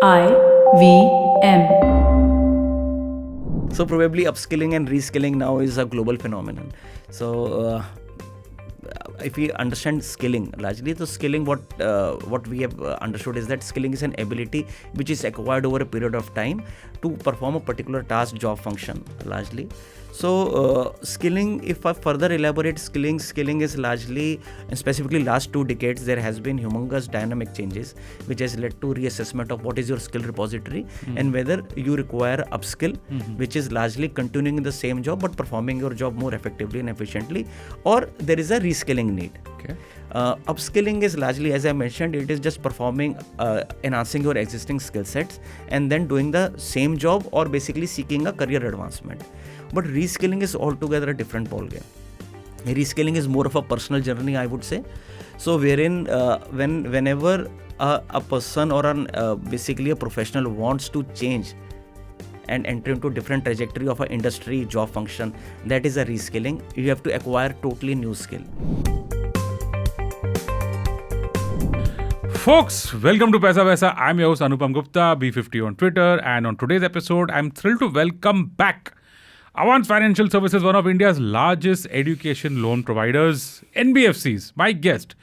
IVM. So probably upskilling and reskilling now is a global phenomenon. So if we understand skilling largely, so skilling what we have understood is that skilling is an ability which is acquired over a period of time to perform a particular task, job, function largely. So skilling, if I further elaborate, skilling is largely, and specifically last 2 decades, there has been humongous dynamic changes which has led to reassessment of what is your skill repository and whether you require upskill, which is largely continuing in the same job but performing your job more effectively and efficiently, or there is a reskilling need. Okay. Upskilling is largely, as I mentioned, it is just performing, enhancing your existing skill sets and then doing the same job or basically seeking a career advancement. But reskilling is altogether a different ballgame. Reskilling is more of a personal journey, I would say. So wherein whenever a person or basically a professional wants to change and enter into different trajectory of an industry, job function, that is a reskilling. You have to acquire totally new skill. Folks, welcome to Paisa Vaisa. I'm your host Anupam Gupta, B50 on Twitter, and on today's episode, I'm thrilled to welcome back Avance Financial Services, one of India's largest education loan providers, NBFCs. My guest,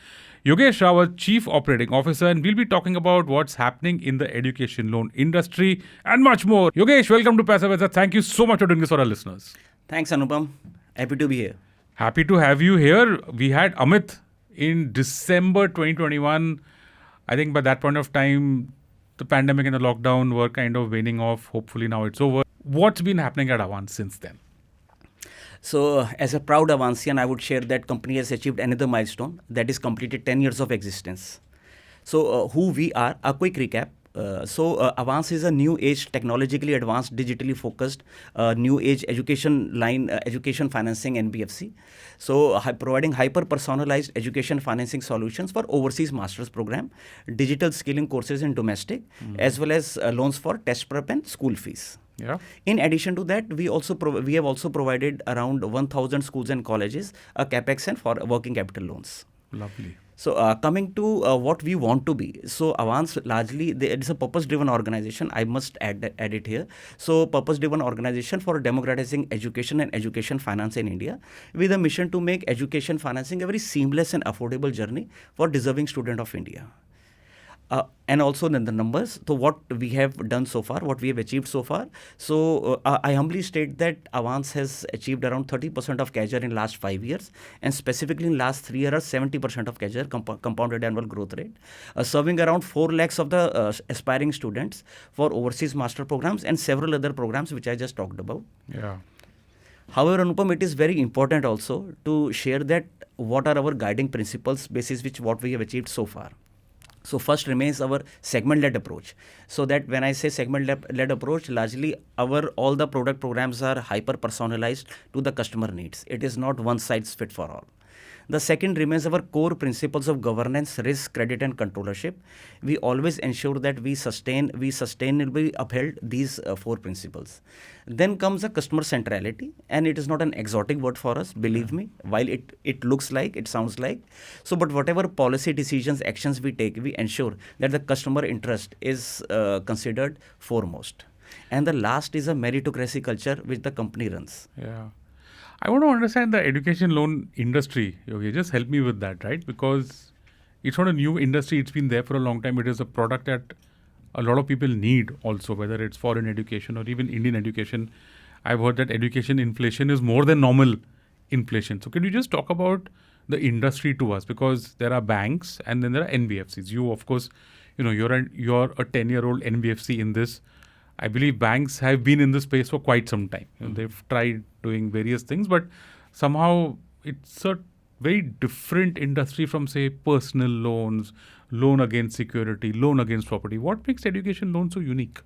Yogesh Rawat, Chief Operating Officer, and we'll be talking about what's happening in the education loan industry and much more. Yogesh, welcome to Paisa Vaisa. Thank you so much for doing this for our listeners. Thanks, Anupam. Happy to be here. Happy to have you here. We had Amit in December 2021. I think by that point of time, the pandemic and the lockdown were kind of waning off. Hopefully now it's over. What's been happening at Avance since then? So as a proud Avancean, I would share that company has achieved another milestone, that is completed 10 years of existence. So who we are, a quick recap. Avance is a new age, technologically advanced, digitally focused, new age education line, education financing NBFC. So providing hyper personalized education financing solutions for overseas master's program, digital skilling courses in domestic, as well as loans for test prep and school fees. Yeah. In addition to that, we have also provided around 1,000 schools and colleges a capex and for working capital loans. Lovely. So coming to what we want to be. So Avance largely, it is a purpose-driven organization. I must add it here. So purpose-driven organization for democratizing education and education finance in India, with a mission to make education financing a very seamless and affordable journey for deserving student of India. And also then the numbers. So what we have done so far, what we have achieved so far. So I humbly state that Avance has achieved around 30% of CAGR in last 5 years, and specifically in last 3 years, 70% of CAGR, compounded annual growth rate, serving around 4 lakhs of the aspiring students for overseas master programs and several other programs which I just talked about. Yeah. However, Anupam, it is very important also to share that what are our guiding principles basis which what we have achieved so far. So first remains our segment-led approach. So that when I say segment-led approach, largely all the product programs are hyper-personalized to the customer needs. It is not one size fit for all. The second remains our core principles of governance, risk, credit, and controllership. We always ensure that we sustainably uphold these 4 principles. Then comes the customer centrality, and it is not an exotic word for us, believe me, while it looks like, it sounds like. So, but whatever policy decisions, actions we take, we ensure that the customer interest is considered foremost. And the last is a meritocracy culture which the company runs. Yeah. I want to understand the education loan industry. Okay, just help me with that, right? Because it's not a new industry. It's been there for a long time. It is a product that a lot of people need also, whether it's foreign education or even Indian education. I've heard that education inflation is more than normal inflation. So can you just talk about the industry to us? Because there are banks and then there are NBFCs. You, of course, you're a 10-year-old NBFC in this. I believe banks have been in this space for quite some time. They've tried doing various things, but somehow it's a very different industry from, say, personal loans, loan against security, loan against property. What makes education loan so unique?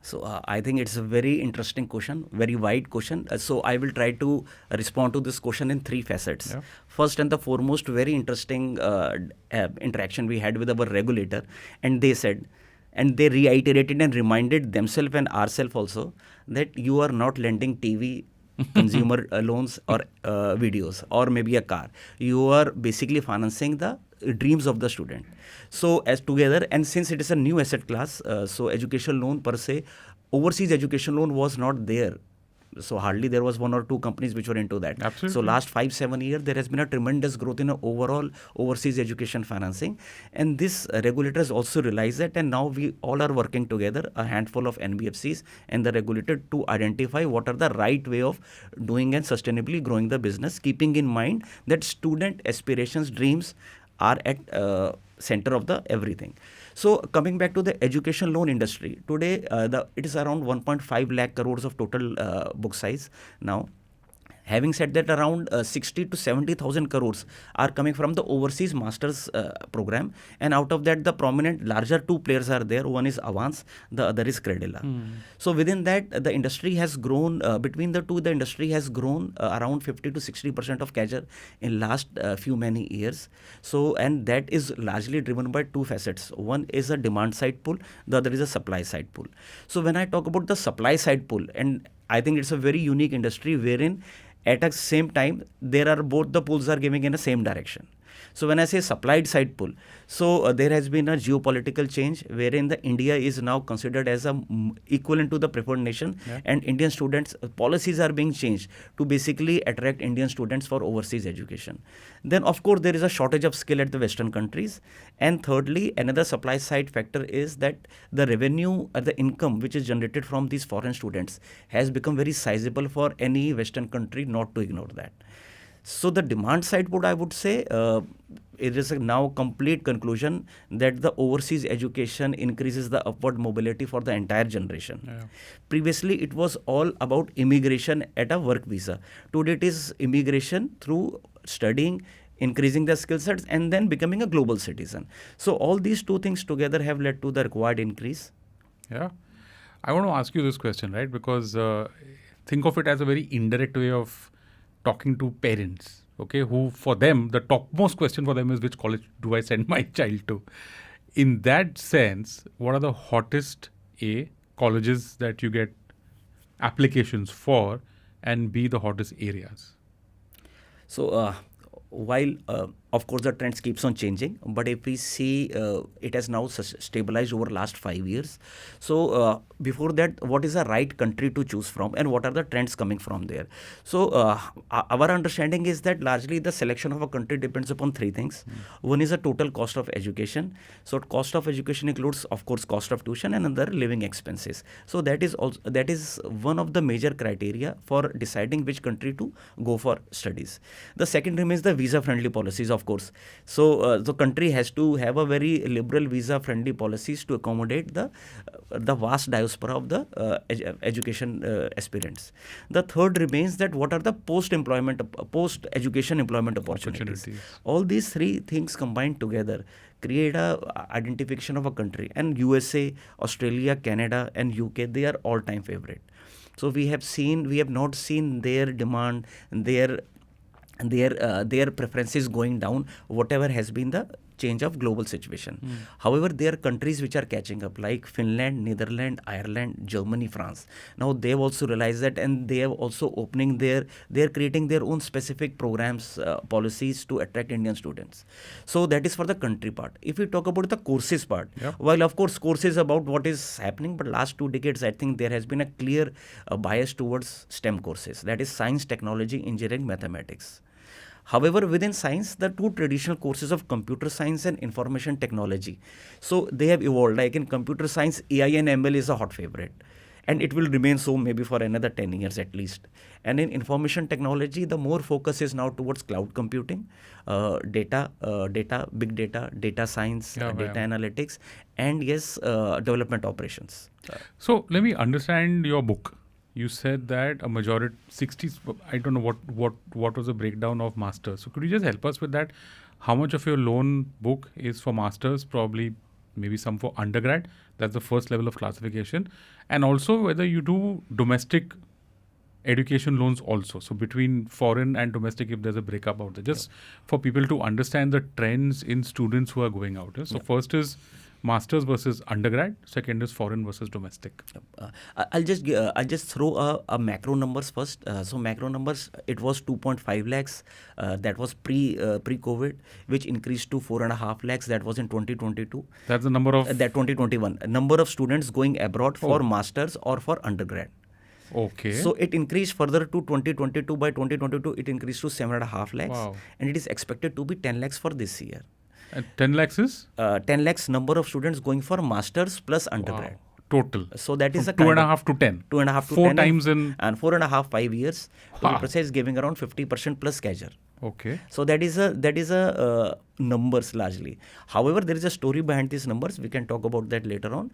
So I think it's a very interesting question, very wide question. So I will try to respond to this question in 3 facets. Yeah. First and the foremost, very interesting interaction we had with our regulator, and they said, and they reiterated and reminded themselves and ourselves also that you are not lending TV consumer loans or videos or maybe a car. You are basically financing the dreams of the student. So as together, and since it is a new asset class, so education loan per se, overseas education loan was not there. So hardly there was one or two companies which were into that. Absolutely. So last 5-7 years there has been a tremendous growth in overall overseas education financing, and this regulators also realize that, and now we all are working together, a handful of NBFCs and the regulator, to identify what are the right way of doing and sustainably growing the business, keeping in mind that student aspirations, dreams are at center of the everything. So coming back to the education loan industry, today it is around 1.5 lakh crores of total book size now. Having said that, around 60 to 70,000 crores are coming from the overseas masters program, and out of that the prominent larger two players are there. One is Avance, the other is Credila. So within that the industry has grown, between the two the industry has grown around 50 to 60% of CAGR in last few many years. So, and that is largely driven by two facets. One is a demand side pull, the other is a supply side pull. So when I talk about the supply side pull, and I think it's a very unique industry wherein at the same time there are both the pulls are giving in the same direction. So when I say supplied side pull, so there has been a geopolitical change wherein the India is now considered as a equivalent to the preferred nation, and Indian students policies are being changed to basically attract Indian students for overseas education. Then of course there is a shortage of skill at the Western countries, and thirdly another supply side factor is that the revenue or the income which is generated from these foreign students has become very sizable for any Western country not to ignore that. So the demand side, what I would say, it is a now complete conclusion that the overseas education increases the upward mobility for the entire generation. Yeah. Previously, it was all about immigration at a work visa. Today, it is immigration through studying, increasing their skill sets, and then becoming a global citizen. So all these two things together have led to the required increase. Yeah. I want to ask you this question, right? Because think of it as a very indirect way of talking to parents, okay, who for them, the topmost question for them is which college do I send my child to? In that sense, what are the hottest A, colleges that you get applications for, and B, the hottest areas? So while of course the trends keeps on changing, but if we see it has now stabilized over last 5 years. So before that, what is the right country to choose from and what are the trends coming from there? So our understanding is that largely the selection of a country depends upon three things. One is the total cost of education. So cost of education includes of course cost of tuition and other living expenses. So that is one of the major criteria for deciding which country to go for studies. The second remains the visa friendly policies, of course. So the country has to have a very liberal visa friendly policies to accommodate the vast diaspora of the education aspirants. The third remains that what are the post education employment opportunities. All these three things combined together create a identification of a country, and USA, Australia, Canada and UK, they are all time favorite. So we have not seen their demand and their preferences going down, whatever has been the change of global situation. However, there are countries which are catching up, like Finland, Netherlands, Ireland, Germany, France. Now they have also realized that, and they have also opening they're creating their own specific programs, policies to attract Indian students. So that is for the country part. If we talk about the courses part, while of course courses about what is happening, but last 2 decades I think there has been a clear bias towards STEM courses, that is science, technology, engineering, mathematics. However, within science, the two traditional courses of computer science and information technology, so they have evolved. Like in computer science, AI and ML is a hot favorite, and it will remain so maybe for another 10 years at least. And in information technology, the more focus is now towards cloud computing, data, big data, data science, data analytics, and yes, development operations. So let me understand your book. You said that a majority, 60s, I don't know what was the breakdown of masters. So could you just help us with that? How much of your loan book is for masters, probably maybe some for undergrad? That's the first level of classification. And also whether you do domestic education loans also. So between foreign and domestic, if there's a breakup out there, just for people to understand the trends in students who are going out. So first is Masters versus undergrad. Second is foreign versus domestic. I'll just throw a macro numbers first. So macro numbers, it was 2.5 lakhs. That was pre-COVID, which increased to 4.5 lakhs. That was in 2022. That's the number of that 2021 number of students going abroad for masters or for undergrad. Okay. So it increased further to 2022. By 2022, it increased to 7.5 lakhs. Wow. And it is expected to be 10 lakhs for this year. And 10 lakhs is? 10 lakhs number of students going for masters plus undergrad. Wow. Total. So that is From a 2.5 to 10. 2.5 to 4 10. times in. And 4.5, 5 years. To be precise, giving around 50% plus CAGR. Okay. So that is a numbers largely. However, there is a story behind these numbers. We can talk about that later on.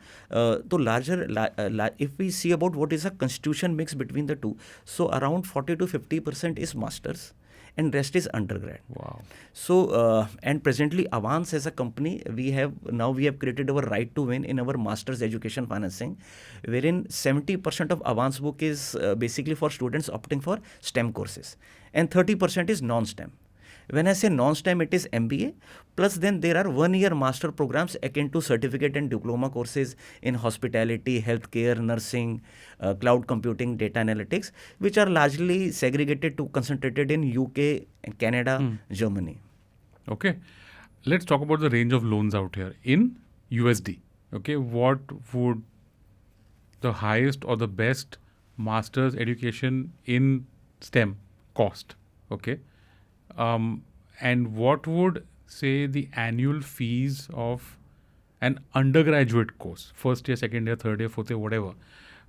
If we see about what is a constitution mix between the two, so around 40 to 50% is masters, and rest is undergrad. Wow. So and presently Avance as a company, we have created our right to win in our master's education financing, wherein 70% of Avance book is basically for students opting for STEM courses, and 30% is non-STEM. When I say non-STEM, it is MBA, plus then there are 1 year master programs akin to certificate and diploma courses in hospitality, healthcare, nursing, cloud computing, data analytics, which are largely concentrated in UK, Canada, Germany. Okay. Let's talk about the range of loans out here in USD. Okay. What would the highest or the best master's education in STEM cost? Okay. And what would, say, the annual fees of an undergraduate course, first year, second year, third year, fourth year, whatever,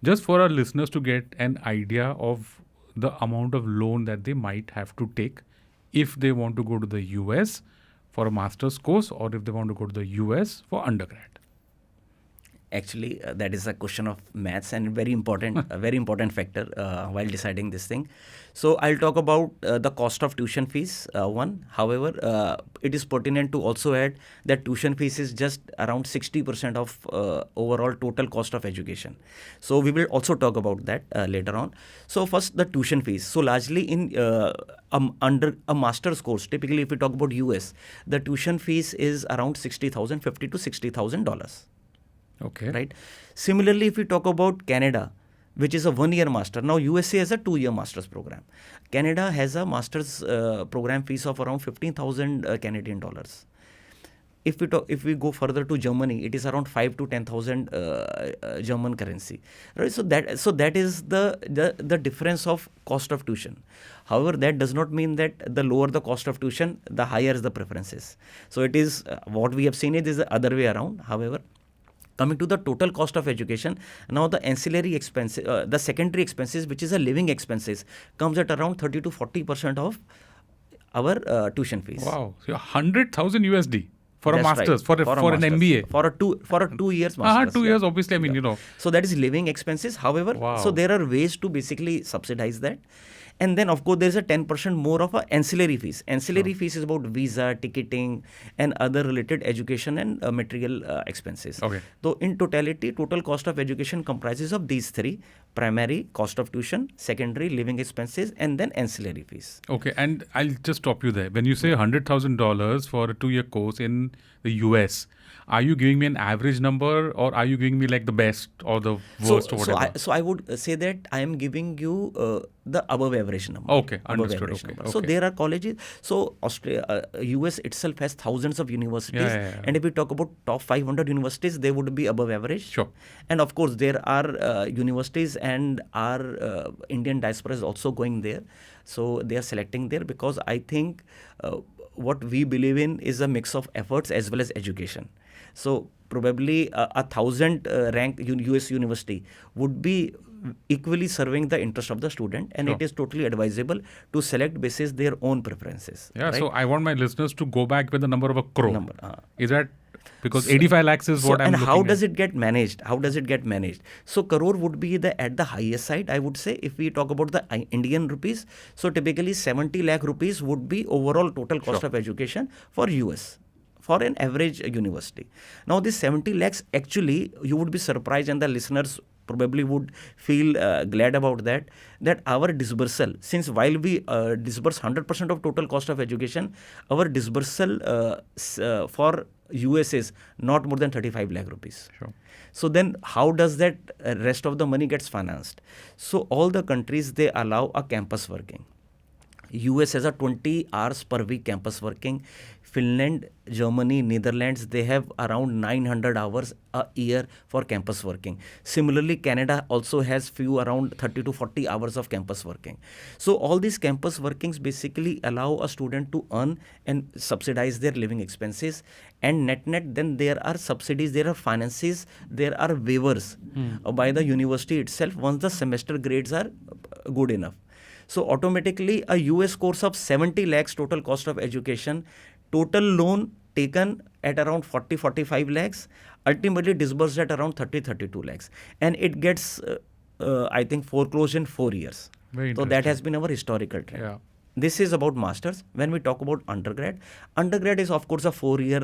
just for our listeners to get an idea of the amount of loan that they might have to take if they want to go to the US for a master's course, or if they want to go to the US for undergrad? Actually, that is a question of maths and very important, a very important factor while deciding this thing. So I'll talk about the cost of tuition fees. However, it is pertinent to also add that tuition fees is just around 60% of overall total cost of education. So we will also talk about that later on. So first, the tuition fees. So largely in under a master's course, typically if we talk about US, the tuition fees is around $50,000 to $60,000. Okay. Right. Similarly, if we talk about Canada, which is a 1 year master. Now, USA has a 2 year master's program. Canada has a master's program fees of around 15,000 Canadian dollars. If we go further to Germany, it is around 5 to 10,000 German currency. Right. So that is the difference of cost of tuition. However, that does not mean that the lower the cost of tuition, the higher is the preferences. So it is what we have seen, it is the other way around. However, coming to the total cost of education, now the ancillary expenses, the secondary expenses, which is a living expenses, comes at around 30 to 40% of our tuition fees. Wow, so 100,000 USD for That's a master's, right. for an MBA, for a 2 years master's. 2 years, obviously. I mean, you know. So that is living expenses. However, so there are ways to basically subsidize that. And then, of course, there is a 10% more of a ancillary fees. Ancillary fees is about visa, ticketing, and other related education and material expenses. Okay. So in totality, total cost of education comprises of these three: primary, cost of tuition; secondary, living expenses; and then ancillary fees. Okay, and I'll just stop you there. When you say $100,000 for a 2 year course in the US, are you giving me an average number, or are you giving me like the best or the worst or whatever? So I would say that I am giving you the above average number. Okay, understood. Okay. So there are colleges. So US itself has thousands of universities. Yeah. And if we talk about top 500 universities, they would be above average. Sure. And of course, there are universities, and our Indian diaspora is also going there. So they are selecting there because I think what we believe in is a mix of efforts as well as education. So probably a 1,000 ranked US university would be equally serving the interest of the student, and it is totally advisable to select basis their own preferences. Yeah, right? so I want my listeners to go back with the number of a crore. Is that because 85 lakhs is what I'm looking at? And how does it get managed? So crore would be at the highest side, I would say, if we talk about the Indian rupees. So typically 70 lakh rupees would be overall total cost of education for US, for an average university. Now this 70 lakhs, actually, you would be surprised, and the listeners probably would feel glad about that our disbursal, since while we disburse 100% of total cost of education, our disbursal for US is not more than 35 lakh rupees. Sure. So then how does that rest of the money gets financed? So all the countries, they allow a campus working. US has a 20 hours per week campus working. Finland, Germany, Netherlands, they have around 900 hours a year for campus working. Similarly, Canada also has few around 30 to 40 hours of campus working. So all these campus workings basically allow a student to earn and subsidize their living expenses. And net, then there are subsidies, there are finances, there are waivers by the university itself once the semester grades are good enough. So automatically a US course of 70 lakhs total cost of education, total loan taken at around 40-45 lakhs, ultimately disbursed at around 30-32 lakhs. And it gets, I think, foreclosed in 4 years. Very So that has been our historical trend. Yeah. This is about masters. When we talk about undergrad is of course a 4-year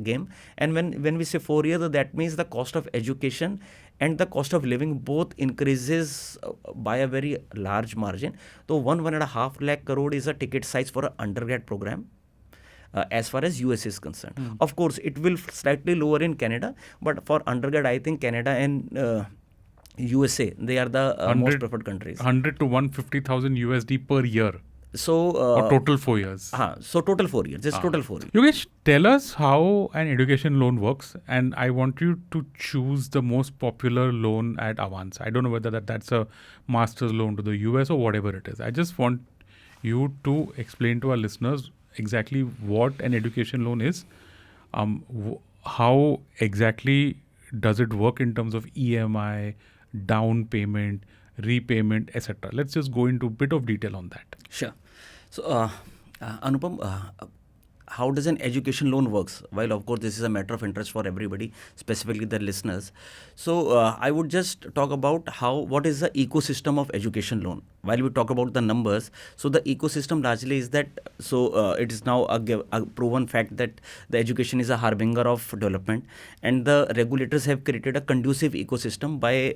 game. And when we say 4 years, that means the cost of education and the cost of living both increases by a very large margin. So 1.5 lakh crore is a ticket size for an undergrad program. As far as US is concerned. Of course, it will slightly lower in Canada, but for undergrad, I think Canada and USA, they are the most preferred countries. 100 to 150,000 USD per year. So or total 4 years. So total 4 years. This is total 4 years. Yogesh, tell us how an education loan works, and I want you to choose the most popular loan at Avance. I don't know whether that's a master's loan to the US or whatever it is. I just want you to explain to our listeners exactly what an education loan is, how exactly does it work in terms of EMI, down payment, repayment, etc. Let's just go into a bit of detail on that. Sure. So, Anupam, how does an education loan works? While of course this is a matter of interest for everybody, specifically the listeners. So I would just talk about what is the ecosystem of education loan. While we talk about the numbers, so the ecosystem largely is that, it is now a proven fact that the education is a harbinger of development, and the regulators have created a conducive ecosystem by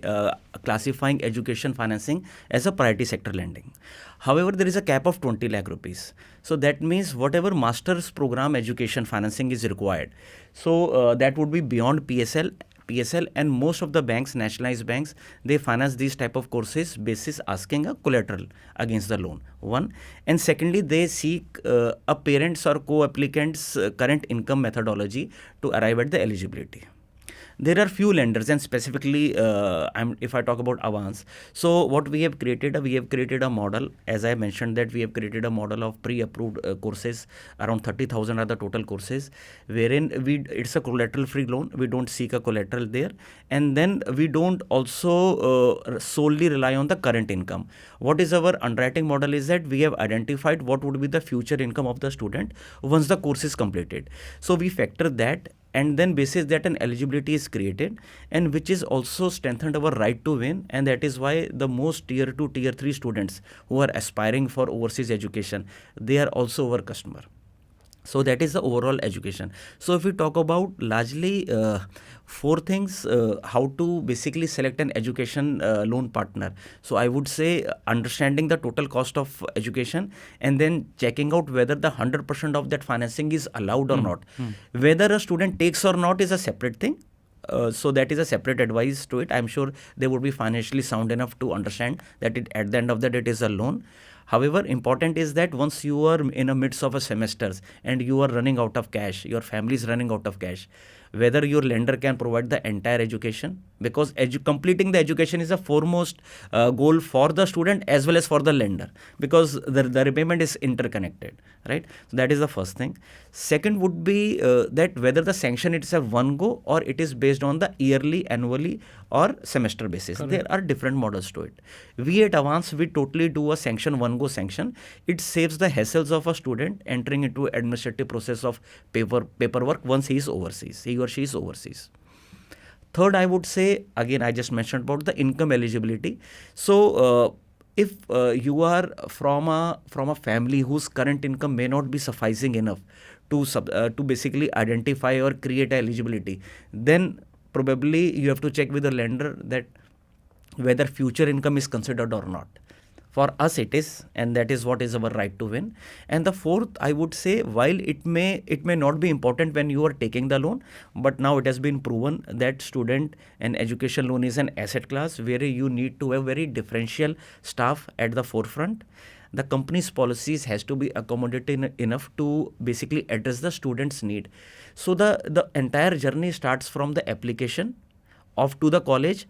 classifying education financing as a priority sector lending. However, there is a cap of 20 lakh rupees. So that means whatever master's program education financing is required, so that would be beyond PSL, and most of the banks, nationalized banks, they finance these type of courses basis asking a collateral against the loan. One, and secondly, they seek a parent's or co-applicant's current income methodology to arrive at the eligibility. There are few lenders, and specifically, if I talk about Avance, so what we have created a model. As I mentioned, that we have created a model of pre-approved courses. Around 30,000 are the total courses, wherein it's a collateral-free loan. We don't seek a collateral there, and then we don't also solely rely on the current income. What is our underwriting model is that we have identified what would be the future income of the student once the course is completed. So we factor that, and then basis that an eligibility is created, and which is also strengthened our right to win, and that is why the most tier 2, tier 3 students who are aspiring for overseas education, they are also our customer. So that is the overall education. So if we talk about largely 4 things, how to basically select an education loan partner. So I would say understanding the total cost of education, and then checking out whether the 100% of that financing is allowed or not. Whether a student takes or not is a separate thing. So that is a separate advice to it. I'm sure they would be financially sound enough to understand that at the end of the day it is a loan. However, important is that once you are in the midst of a semesters and you are running out of cash, your family is running out of cash, whether your lender can provide the entire education, because completing the education is a foremost goal for the student as well as for the lender, because the repayment is interconnected, right? So that is the first thing. Second would be that whether the sanction it's a one go or it is based on the yearly, annually or semester basis. Correct. There are different models to it. We at Avance, we totally do a sanction, one go sanction. It saves the hassles of a student entering into administrative process of paperwork once he is overseas, he or she is overseas. Third, I would say, again, I just mentioned about the income eligibility. So if you are from a family whose current income may not be sufficing enough to basically identify or create eligibility, then probably you have to check with the lender that whether future income is considered or not. For us it is, and that is what is our right to win. And the fourth, I would say, while it may not be important when you are taking the loan, but now it has been proven that student and education loan is an asset class where you need to have very differential staff at the forefront. The company's policies has to be accommodating enough to basically address the student's need. So the entire journey starts from the application of to the college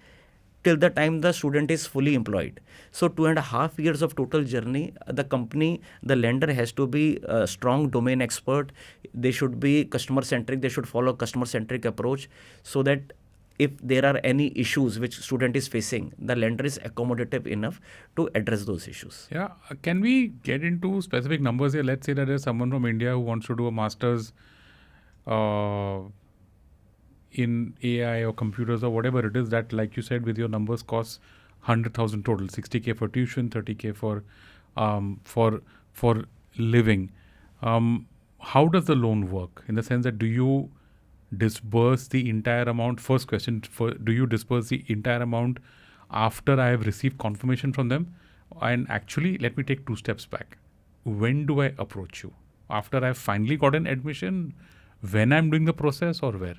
till the time the student is fully employed. So 2.5 years of total journey, the company, the lender has to be a strong domain expert. They should be customer centric. They should follow customer centric approach so that if there are any issues which student is facing, the lender is accommodative enough to address those issues. Yeah. Can we get into specific numbers here? Let's say that there's someone from India who wants to do a master's in AI or computers or whatever it is that, like you said, with your numbers costs 100,000 total, 60K for tuition, 30K for living. How does the loan work? In the sense that do you disburse the entire amount? First question, do you disburse the entire amount after I have received confirmation from them? And actually, let me take 2 steps back. When do I approach you? After I've finally got an admission? When I'm doing the process, or where?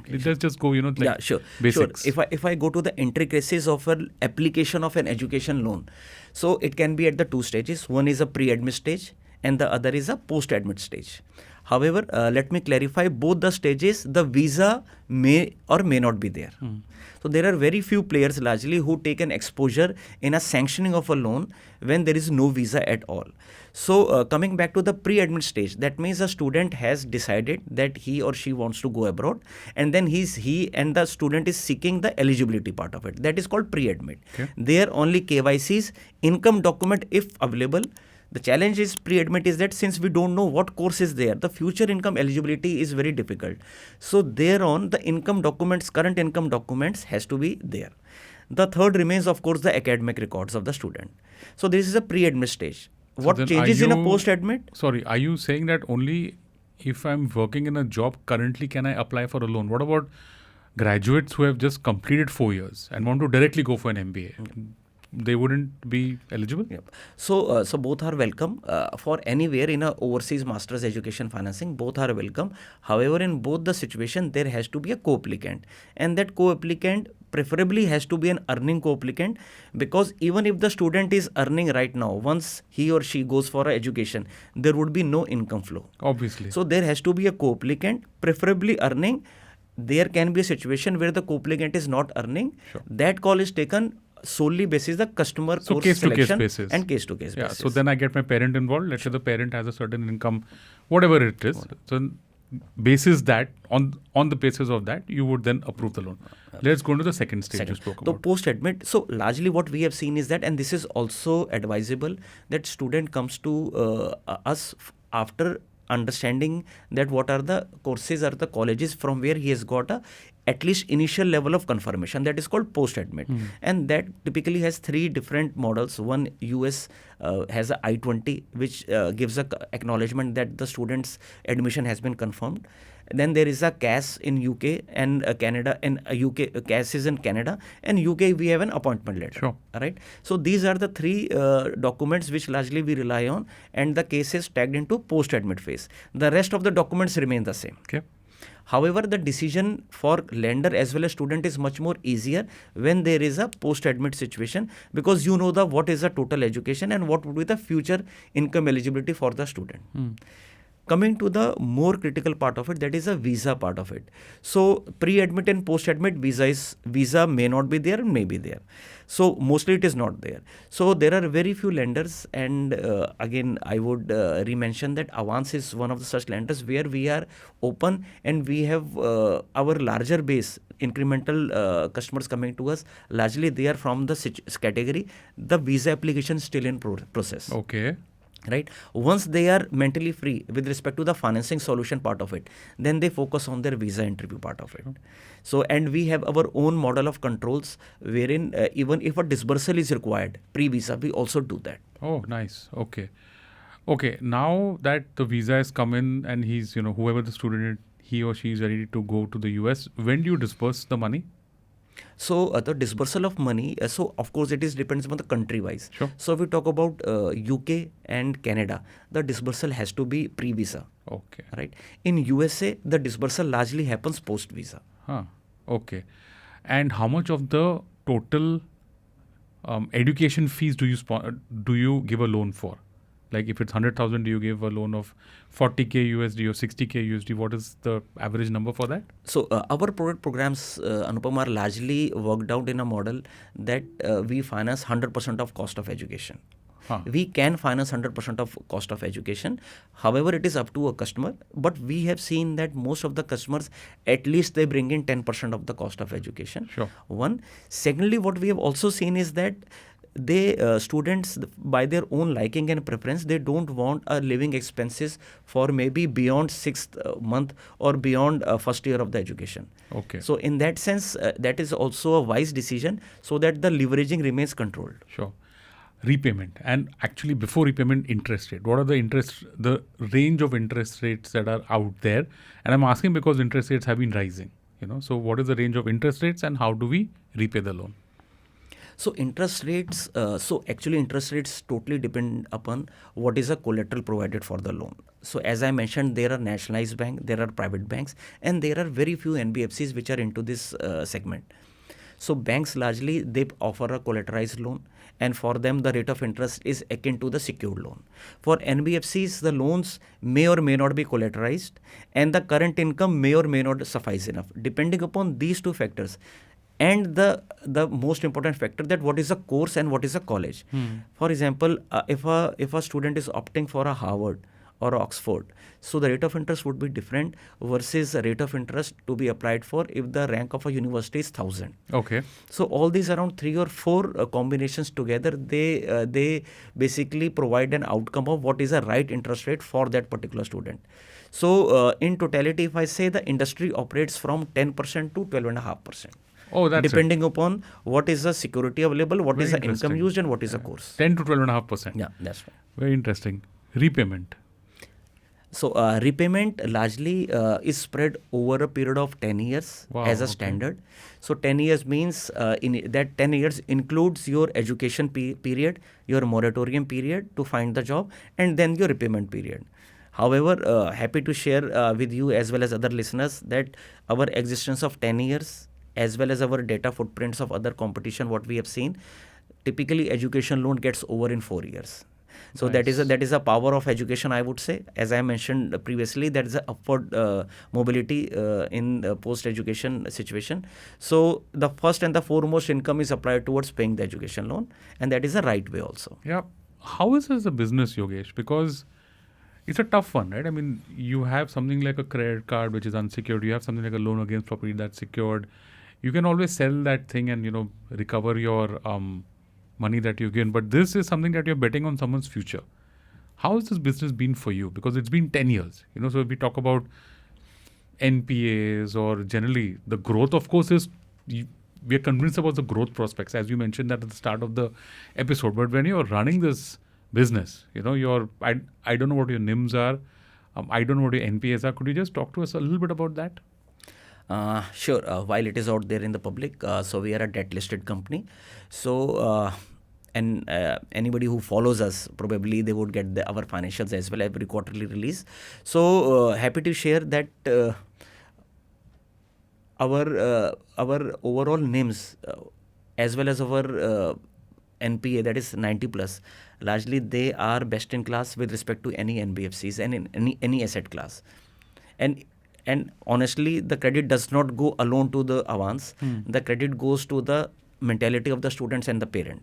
Let's just go, Yeah, sure. basics. Sure. If I go to the intricacies of an application of an education loan, so it can be at the 2 stages. One is a pre-admit stage and the other is a post-admit stage. However, let me clarify, both the stages, the visa may or may not be there. So there are very few players largely who take an exposure in a sanctioning of a loan when there is no visa at all. So coming back to the pre-admit stage, that means a student has decided that he or she wants to go abroad, and then he and the student is seeking the eligibility part of it. That is called pre-admit. Okay. There only KYCs, income document if available. The challenge is pre-admit is that since we don't know what course is there, the future income eligibility is very difficult. So thereon the income documents, current income documents has to be there. The third remains, of course, the academic records of the student. So this is a pre-admit stage. What then changes are in a you- post-admit? Sorry, are you saying that only if I'm working in a job currently can I apply for a loan? What about graduates who have just completed 4 years and want to directly go for an MBA? They wouldn't be eligible? Yep. So both are welcome for anywhere in a overseas master's education financing. Both are welcome. However, in both the situation, there has to be a co-applicant, and that co-applicant preferably has to be an earning co-applicant, because even if the student is earning right now, once he or she goes for education, there would be no income flow. Obviously. So there has to be a co-applicant, preferably earning. There can be a situation where the co-applicant is not earning. Sure. That call is taken solely basis the customer So course case-to-case selection basis. and case-to-case Yeah, basis. so then I get my parent involved. Let's say the parent has a certain income, whatever it is. So basis that, on the basis of that, you would then approve the loan. Let's go into the second stage you spoke So about. post-admit, so largely what we have seen is that, and this is also advisable, that student comes to us after understanding that what are the courses or the colleges from where he has got a at least initial level of confirmation. That is called post-admit. And that typically has 3 different models. One, US has a I-20, which gives a acknowledgement that the student's admission has been confirmed. Then there is a CAS in UK and Canada, and UK CAS is in Canada, and UK we have an appointment letter. Sure. Right. So these are the 3 documents which largely we rely on, and the case is tagged into post-admit phase. The rest of the documents remain the same. Okay. However, the decision for lender as well as student is much more easier when there is a post-admit situation, because you know what is the total education and what would be the future income eligibility for the student. Coming to the more critical part of it, that is a visa part of it. So pre-admit and post-admit visa may not be there and may be there. So mostly it is not there. So there are very few lenders, and again I would re-mention that Avance is one of the such lenders where we are open, and we have our larger base incremental customers coming to us. Largely they are from the category, the visa application still in process. Okay. Right. Once they are mentally free with respect to the financing solution part of it, then they focus on their visa interview part of it. So, and we have our own model of controls wherein even if a disbursal is required pre-visa, we also do that. Oh, nice. Okay. Okay. Now that the visa has come in and he's, whoever the student is, he or she is ready to go to the US, when do you disperse the money? So the dispersal of money, so of course it is depends upon the country wise. Sure. So if we talk about UK and Canada, the dispersal has to be pre-visa, Okay. right? In USA, the dispersal largely happens post-visa. Huh. Okay. And how much of the total education fees do you give a loan for? Like if it's 100,000, do you give a loan of 40K USD or 60K USD? What is the average number for that? So our product programs, Anupam, are largely worked out in a model that we finance 100% of cost of education. Huh. We can finance 100% of cost of education. However, it is up to a customer. But we have seen that most of the customers, at least they bring in 10% of the cost of education. Sure. One. Secondly, what we have also seen is that students, by their own liking and preference, they don't want a living expenses for maybe beyond 6th month or beyond first year of the education. Okay. So in that sense, that is also a wise decision, so that the leveraging remains controlled. Sure. Repayment, and actually before repayment, interest rate. What are the range of interest rates that are out there? And I'm asking because interest rates have been rising. So what is the range of interest rates, and how do we repay the loan? So interest rates, interest rates totally depend upon what is the collateral provided for the loan. So as I mentioned, there are nationalized banks, there are private banks, and there are very few NBFCs which are into this segment. So banks largely, they offer a collateralized loan, and for them the rate of interest is akin to the secured loan. For NBFCs, the loans may or may not be collateralized, and the current income may or may not suffice enough, depending upon these two factors. And the most important factor, that what is a course and what is a college. For example, if a student is opting for a Harvard or Oxford, so the rate of interest would be different versus the rate of interest to be applied for if the rank of a university is 1,000. Okay. So all these around 3 or 4 combinations together, they basically provide an outcome of what is a right interest rate for that particular student. So in totality, if I say, the industry operates from 10% to 12.5%. Oh, that's depending upon what is the security available, what is the income used, and what is the course. 10 to 12.5%. Yeah, that's right. Very interesting. Repayment. So repayment largely is spread over a period of 10 years as a standard. So 10 years means in that 10 years includes your education period, your moratorium period to find the job, and then your repayment period. However, happy to share with you as well as other listeners that our existence of 10 years as well as our data footprints of other competition, what we have seen, typically education loan gets over in 4 years. So Nice. that is a power of education, I would say. As I mentioned previously, there is a upward mobility in the post-education situation. So the first and the foremost income is applied towards paying the education loan, and that is the right way also. Yeah. How is this a business, Yogesh? Because it's a tough one, right? I mean, you have something like a credit card which is unsecured. You have something like a loan against property that's secured. You can always sell that thing and recover your money that you gain. But this is something that you're betting on someone's future. How has this business been for you? Because it's been 10 years. So if we talk about NPAs or generally the growth, of course, we are convinced about the growth prospects, as you mentioned that at the start of the episode. But when you're running this business, I don't know what your NIMs are. I don't know what your NPAs are. Could you just talk to us a little bit about that? Sure. While it is out there in the public, so we are a debt listed company. So anybody who follows us, probably they would get our financials as well, every quarterly release. So happy to share that our overall NIMs as well as our NPA, that is 90 plus, largely they are best in class with respect to any NBFCs and in any asset class. And honestly, the credit does not go alone to the Avance. The credit goes to the mentality of the students and the parent.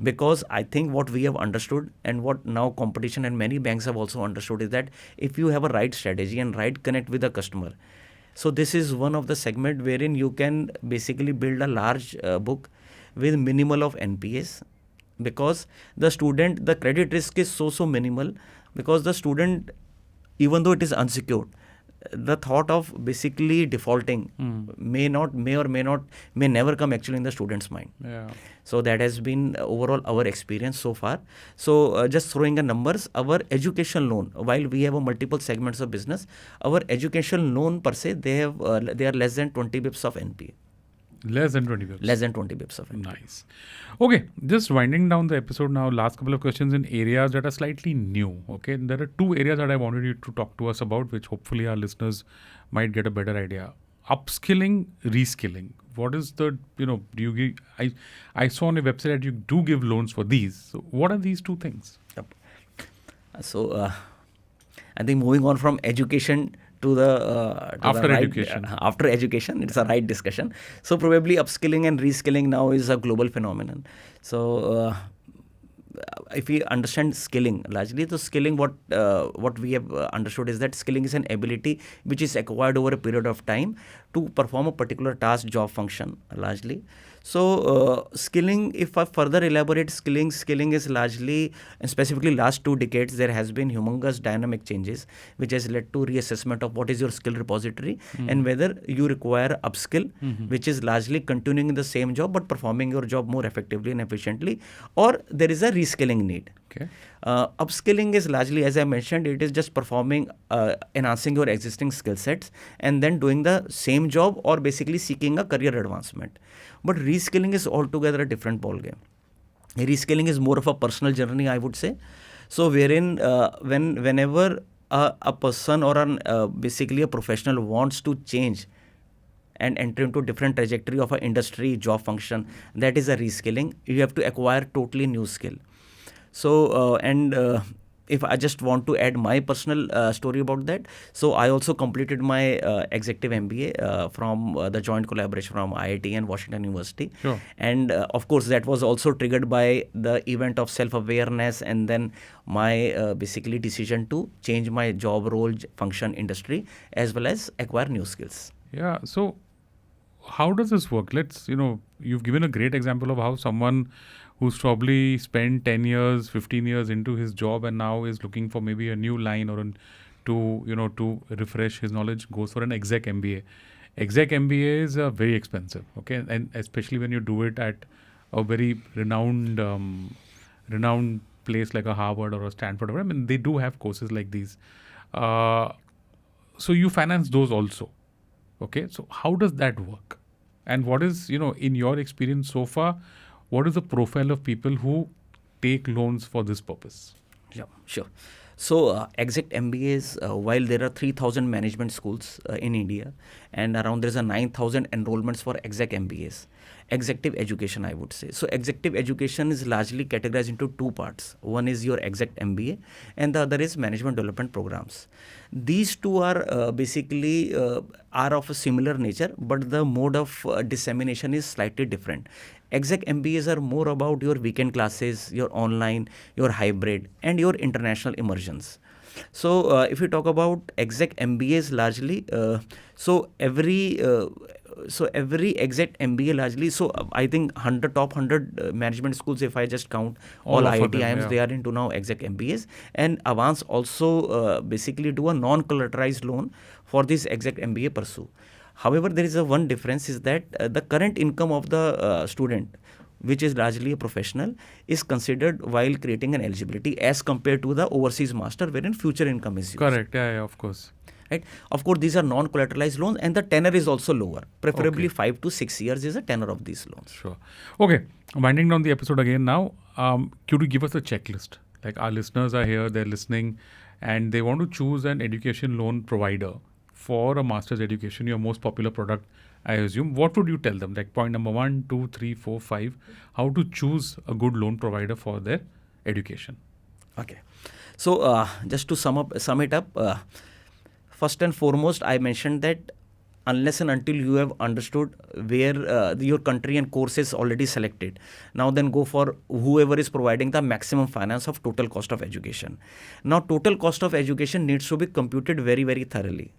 Because I think what we have understood, and what now competition and many banks have also understood, is that if you have a right strategy and right connect with the customer, so this is one of the segment wherein you can basically build a large book with minimal of NPAs, because the credit risk is so minimal, because the student, even though it is unsecured, the thought of basically defaulting may never come actually in the student's mind. Yeah. So that has been overall our experience so far. So just throwing a numbers, our education loan, while we have a multiple segments of business, our education loan per se, they are less than 20 bips of NPA. Less than 20 bips. Less than 20 bips of NPA. Nice. Okay, just winding down the episode now, last couple of questions in areas that are slightly new. Okay, there are two areas that I wanted you to talk to us about, which hopefully our listeners might get a better idea. Upskilling, reskilling. What is the, do you give, I saw on your website that you do give loans for these. So what are these two things? Yep. So I think moving on from education to the after right, education. After education, it's a right discussion. So probably upskilling and reskilling now is a global phenomenon. So if we understand skilling largely, so skilling, what we have understood is that skilling is an ability which is acquired over a period of time to perform a particular task, job function largely. So skilling, if I further elaborate, skilling is largely, and specifically last 2 decades, there has been humongous dynamic changes which has led to reassessment of what is your skill repository and whether you require upskill, which is largely continuing in the same job but performing your job more effectively and efficiently, or there is a reskilling need. Okay. Upskilling is largely, as I mentioned, it is just performing, enhancing your existing skill sets and then doing the same job or basically seeking a career advancement. But reskilling is altogether a different ballgame. Reskilling is more of a personal journey, I would say. So wherein whenever a person or basically a professional wants to change and enter into different trajectory of an industry, job function, that is a reskilling. You have to acquire totally new skill. So if I just want to add my personal story about that, so I also completed my executive MBA from the joint collaboration from IIT and Washington University. Sure. And of course, that was also triggered by the event of self-awareness and then my basically decision to change my job role, function, industry, as well as acquire new skills. Yeah. So how does this work? You've given a great example of how someone who's probably spent 10 years, 15 years into his job and now is looking for maybe a new line or to refresh his knowledge, goes for an exec MBA. Exec MBA is very expensive, okay? And especially when you do it at a very renowned place like a Harvard or a Stanford. I mean, they do have courses like these. So you finance those also, okay? So how does that work? And what is, in your experience so far, what is the profile of people who take loans for this purpose? Yeah, sure. So exec MBAs, while there are 3,000 management schools in India and around there's a 9,000 enrollments for exec MBAs, executive education I would say. So executive education is largely categorized into 2 parts. One is your exec MBA and the other is management development programs. These 2 are basically are of a similar nature, but the mode of dissemination is slightly different. Exec MBAs are more about your weekend classes, your online, your hybrid, and your international immersions. So if we talk about exec MBAs largely, so every exec MBA largely, so I think top 100 management schools, if I just count all IIT-IIMs, they are into now exec MBAs. And Avance also basically do a non-collateralized loan for this exec MBA pursue. However, there is one difference is that the current income of the student, which is largely a professional, is considered while creating an eligibility as compared to the overseas master wherein future income is used. Correct, yeah, of course. Right. Of course, these are non-collateralized loans and the tenor is also lower. Preferably 5 to 6 years is a tenor of these loans. Sure. Okay, winding down the episode again now, could you give us a checklist? Like our listeners are here, they're listening and they want to choose an education loan provider for a master's education, your most popular product, I assume. What would you tell them? Like point number 1, 2, 3, 4, 5, how to choose a good loan provider for their education? Okay. So just to sum it up, first and foremost, I mentioned that unless and until you have understood where your country and course is already selected, now then go for whoever is providing the maximum finance of total cost of education. Now, total cost of education needs to be computed very, very thoroughly.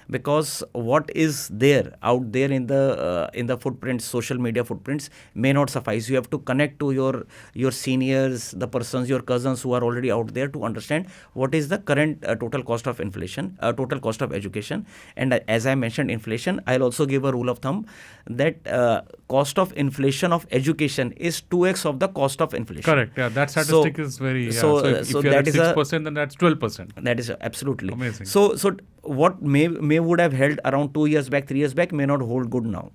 because what is there out there in the footprints, social media footprints, may not suffice. You have to connect to your seniors, the persons, your cousins who are already out there, to understand what is the current total cost of inflation, total cost of education. And as I mentioned inflation, I'll also give a rule of thumb that cost of inflation of education is 2x of the cost of inflation. Correct. Yeah, that statistic is very. Yeah. So if you're at 6%, then that's 12%. That is absolutely amazing. So what may would have held around 2 years back, 3 years back, may not hold good now.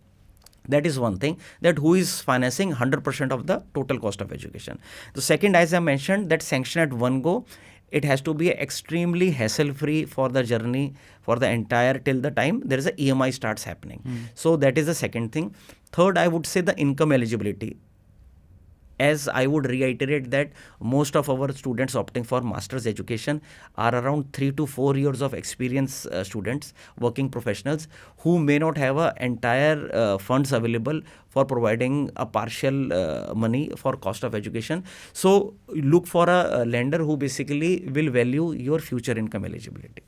That is one thing, that who is financing 100% of the total cost of education. The second, as I mentioned, that sanction at one go, it has to be extremely hassle-free for the journey, for the entire, till the time there is a EMI starts happening. So that is the second thing. Third, I would say the income eligibility. As I would reiterate that most of our students opting for master's education are around 3 to 4 years of experience students, working professionals, who may not have a entire funds available for providing a partial money for cost of education. So look for a lender who basically will value your future income eligibility.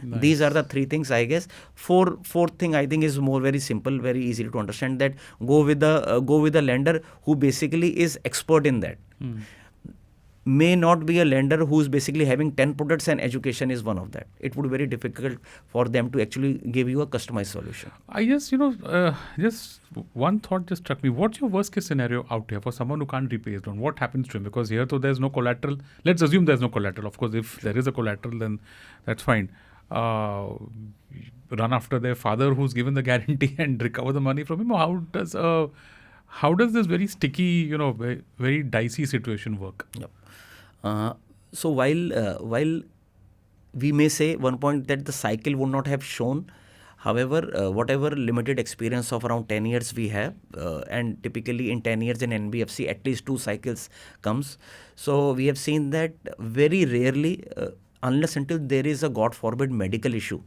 Nice. These are the three things, I guess. Fourth thing, I think, is more very simple, very easy to understand, that go with the lender who basically is expert in that. May not be a lender who is basically having 10 products and education is one of that. It would be very difficult for them to actually give you a customized solution. I guess, just one thought just struck me. What's your worst case scenario out here for someone who can't repay his loan? What happens to him? Because here, though, there's no collateral. Let's assume there's no collateral. Of course, if there is a collateral, then that's fine. Run after their father who's given the guarantee and recover the money from him? Or how does this very sticky, very dicey situation work? Yep. So while we may say one point that the cycle would not have shown, however, whatever limited experience of around 10 years we have, and typically in 10 years in NBFC, at least 2 cycles comes. So we have seen that very rarely, unless until there is a, God forbid, medical issue,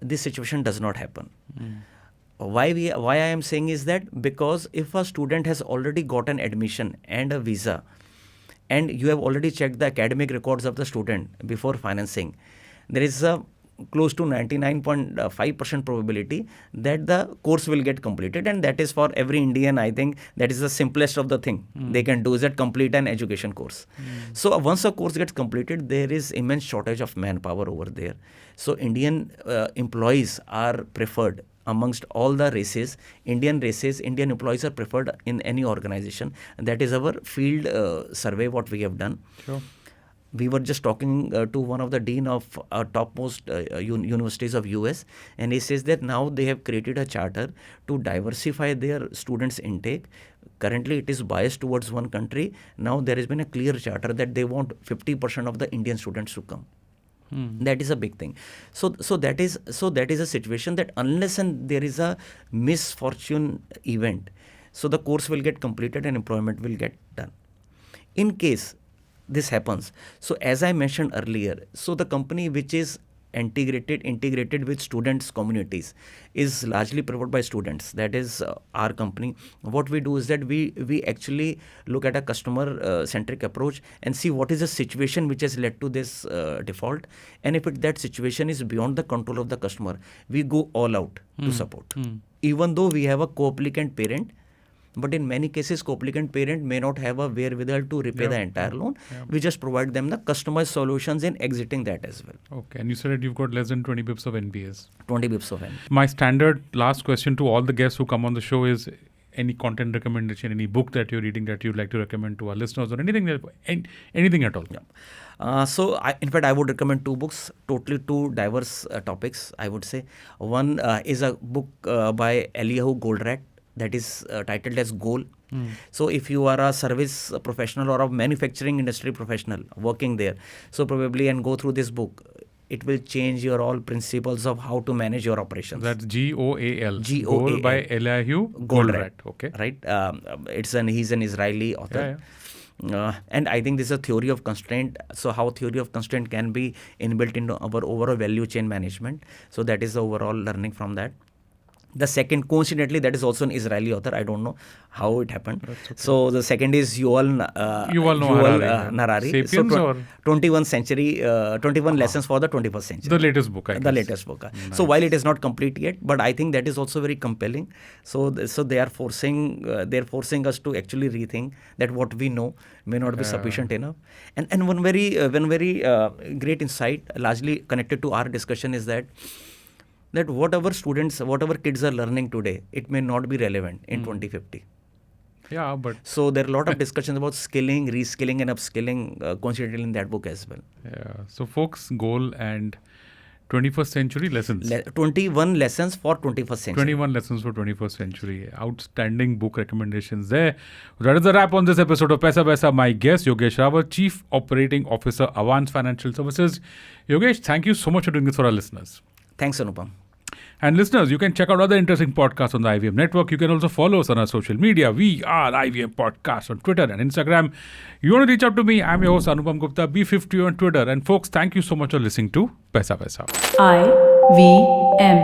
this situation does not happen. Why I am saying is that because if a student has already got an admission and a visa, and you have already checked the academic records of the student before financing, there is a close to 99.5% probability that the course will get completed, and that is for every Indian. I think that is the simplest of the thing they can do, is that complete an education course. So once a course gets completed, there is immense shortage of manpower over there. So Indian employees are preferred amongst all the races. Indian employees are preferred in any organization. That is our field survey what we have done. Sure. We were just talking to one of the dean of topmost universities of US, and he says that now they have created a charter to diversify their students' intake. Currently, it is biased towards one country. Now there has been a clear charter that they want 50% of the Indian students to come. That is a big thing. So that is a situation that unless and there is a misfortune event, so the course will get completed and employment will get done. In case this happens, so as I mentioned earlier, so the company which is integrated with students' communities is largely preferred by students. That is our company. What we do is that we actually look at a customer centric approach and see what is the situation which has led to this default, and if that situation is beyond the control of the customer, we go all out to support. Even though we have a co-applicant parent, but in many cases, co-applicant parent may not have a wherewithal to repay the entire loan. We just provide them the customized solutions in exiting that as well. Okay, and you said that you've got less than 20 bips of NPS. 20 bips of NPS. My standard last question to all the guests who come on the show is any content recommendation, any book that you're reading that you'd like to recommend to our listeners, or anything at all. Yeah. So in fact, I would recommend 2 books, totally 2 diverse topics, I would say. One is a book by Eliyahu Goldratt, that is titled as Goal. So if you are a service professional or a manufacturing industry professional working there, so probably and go through this book, it will change your all principles of how to manage your operations. That's GOAL. Goal by Eliyahu Goldratt. Okay. Right. He's an Israeli author. Yeah. And I think this is a theory of constraint. So how theory of constraint can be inbuilt into our overall value chain management. So that is the overall learning from that. The second, coincidentally, that is also an Israeli author. I don't know how it happened. That's okay. So the second is Yuval Noah Harari. Narari. Sapiens or 21 century, 21 lessons for the 21st century. the latest book, I guess. The latest book. Nice. So while it is not complete yet, but I think that is also very compelling. So they are forcing us to actually rethink that what we know may not be sufficient enough. And one very great insight, largely connected to our discussion, is that whatever kids are learning today, it may not be relevant in 2050. Yeah, but So there are a lot of discussions about skilling, reskilling, and upskilling coincidentally in that book as well. yeah. So folks, goal and 21st century lessons. 21 lessons for 21st century. 21 lessons for 21st century. Outstanding book recommendations there. That is the wrap on this episode of Paisa Vaisa. My guest, Yogesh Rawat, Chief Operating Officer, Avance Financial Services. Yogesh, thank you so much for doing this for our listeners. Thanks, Anupam. And listeners, you can check out other interesting podcasts on the IVM network. You can also follow us on our social media. We are IVM Podcast on Twitter and Instagram. You want to reach out to me? I'm your host, Anupam Gupta, B50 on Twitter. And folks, thank you so much for listening to Paisa Vaisa. IVM.